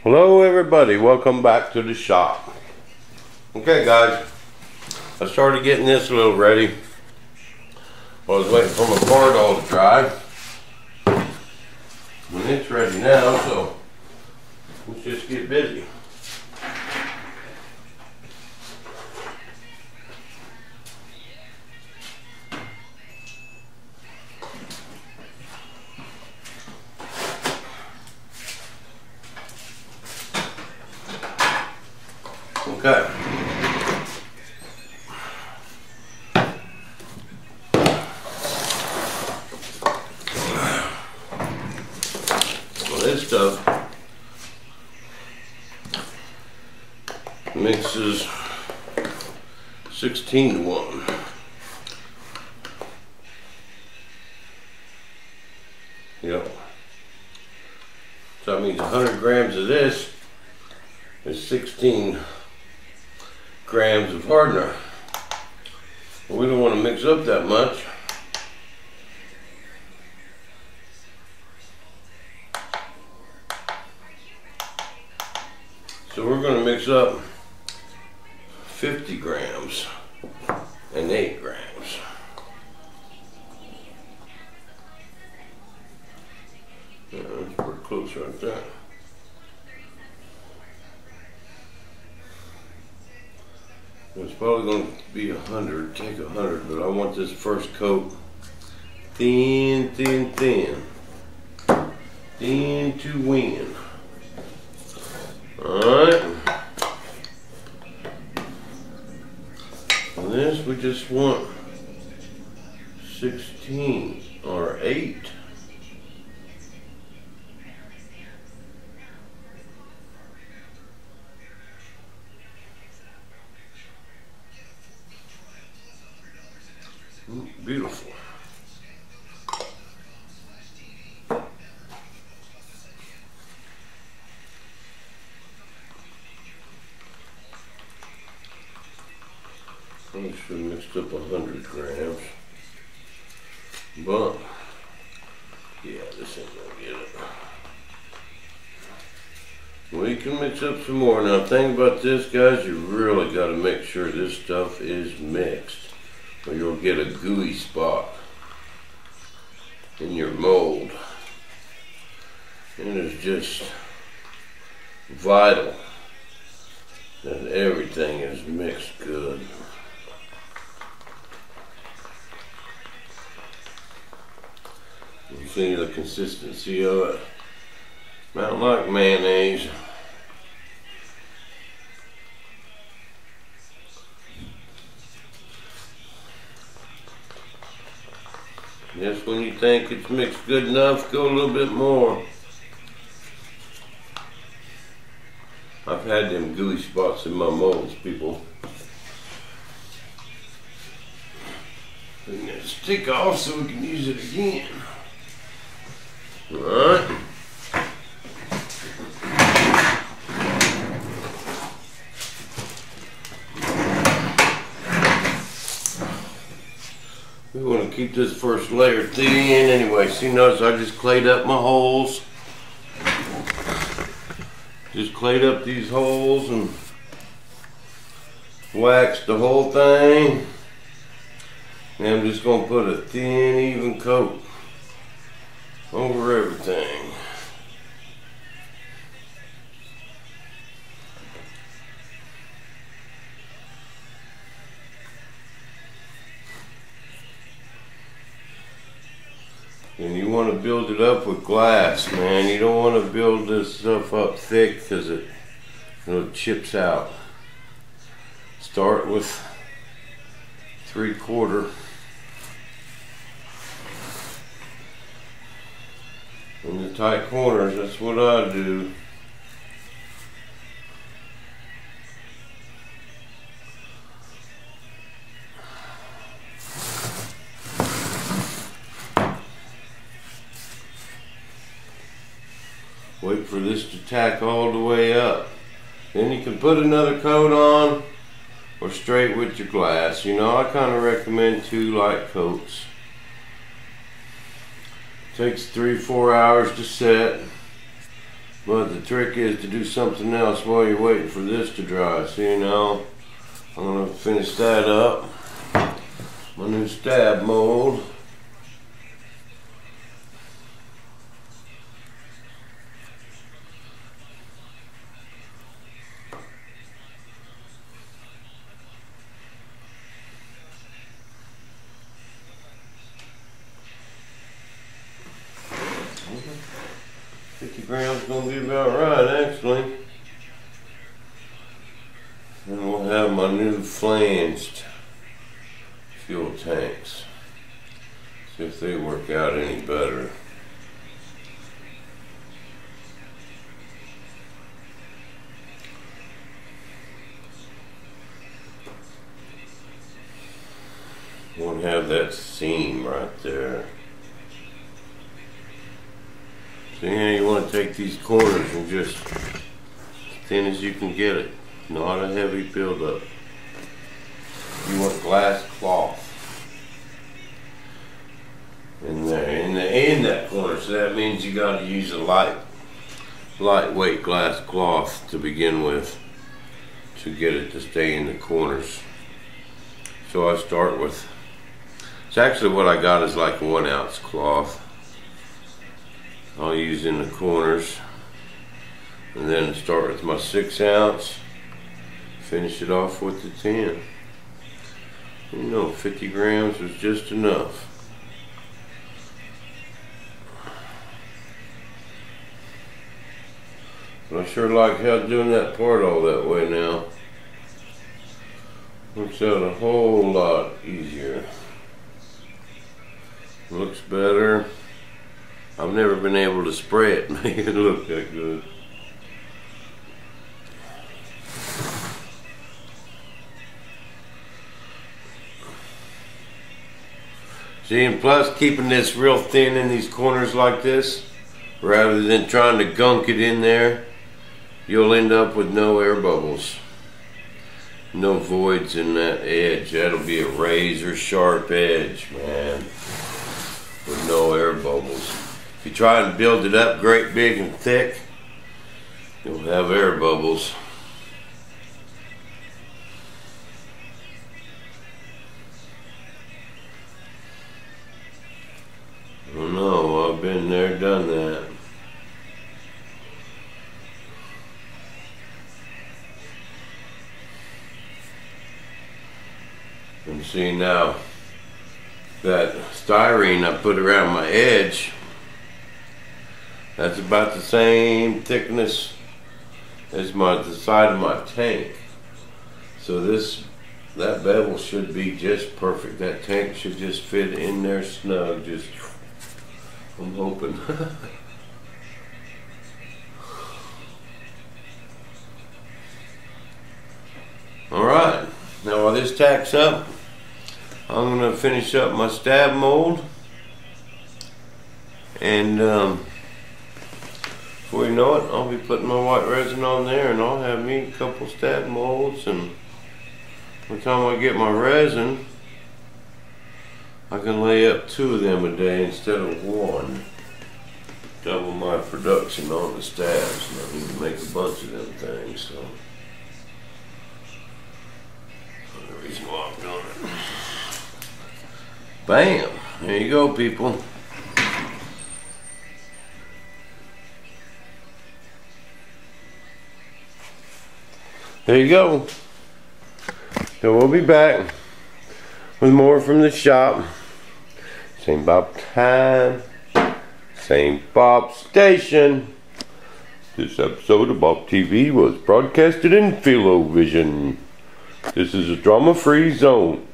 Hello everybody, welcome back to the shop. Okay guys, I started getting this a little ready. I was waiting for my part all to dry. And it's ready now, so let's just get busy. Okay. Well, this stuff mixes 16 to 1. Yep. So that means 100 grams of this is 16 grams of hardener. Well, we don't want to mix up that much. So we're going to mix up 50 grams and 8 grams. Yeah, that's pretty close right there. It's probably going to be 100, take 100, but I want this first coat thin, thin, thin. Thin to win. Alright. And this we just want 16 or 8. Beautiful. I should have mixed up 100 grams, but yeah, this ain't gonna get it. We can mix up some more. Now, the thing about this, guys, you really got to make sure this stuff is mixed, or you'll get a gooey spot in your mold. And it's just vital that everything is mixed good. You see the consistency of it. Not like mayonnaise. Just when you think it's mixed good enough, go a little bit more. I've had them gooey spots in my molds, people. And just take off so we can use it again. Alright. We want to keep this first layer thin anyway. See, notice I just clayed up my holes. Just clayed up these holes and waxed the whole thing. And I'm just going to put a thin, even coat over everything. And you want to build it up with glass, man. You don't want to build this stuff up thick because it chips out. Start with 3/4. In the tight corners, that's what I do. Wait for this to tack all the way up. Then you can put another coat on or straight with your glass. You know, I kind of recommend 2 light coats. Takes 3-4 hours to set. But the trick is to do something else while you're waiting for this to dry. See now, I'm going to finish that up. My new stab mold. Okay. 50 grams is going to be about right, actually. And we'll have my new flanged fuel tanks. See if they work out any better. Won't have that seam right there. So yeah, you want to take these corners and just as thin as you can get it. Not a heavy buildup. You want glass cloth in there, in that corner. So that means you got to use a lightweight glass cloth to begin with to get it to stay in the corners. So I start with. It's actually what I got is like 1 ounce cloth. I'll use in the corners, and then start with my 6 ounce. Finish it off with the 10. You know, 50 grams was just enough. But I sure like how doing that part all that way now. Works out a whole lot easier. Looks better. I've never been able to spray it and make it look that good. See, and plus keeping this real thin in these corners like this, rather than trying to gunk it in there, you'll end up with no air bubbles. No voids in that edge. That'll be a razor sharp edge, man, with no air bubbles. If you try and build it up great big and thick, you'll have air bubbles. I know, I've been there, done that. And see now, that styrene I put around my edge, that's about the same thickness as the side of my tank. So that bevel should be just perfect. That tank should just fit in there snug, just, I'm hoping. Alright, now while this tacks up, I'm going to finish up my stab mold. And before you know it, I'll be putting my white resin on there, and I'll have me a couple stab molds. And by the time I get my resin, I can lay up 2 of them a day instead of 1. Double my production on the stabs, and I need to make a bunch of them things. So that's the reason why I'm doing it. Bam! There you go, people. There you go. So we'll be back with more from the shop. Same Bob time, same Bob station. This episode of Bob TV was broadcasted in Philovision. This is a drama-free zone.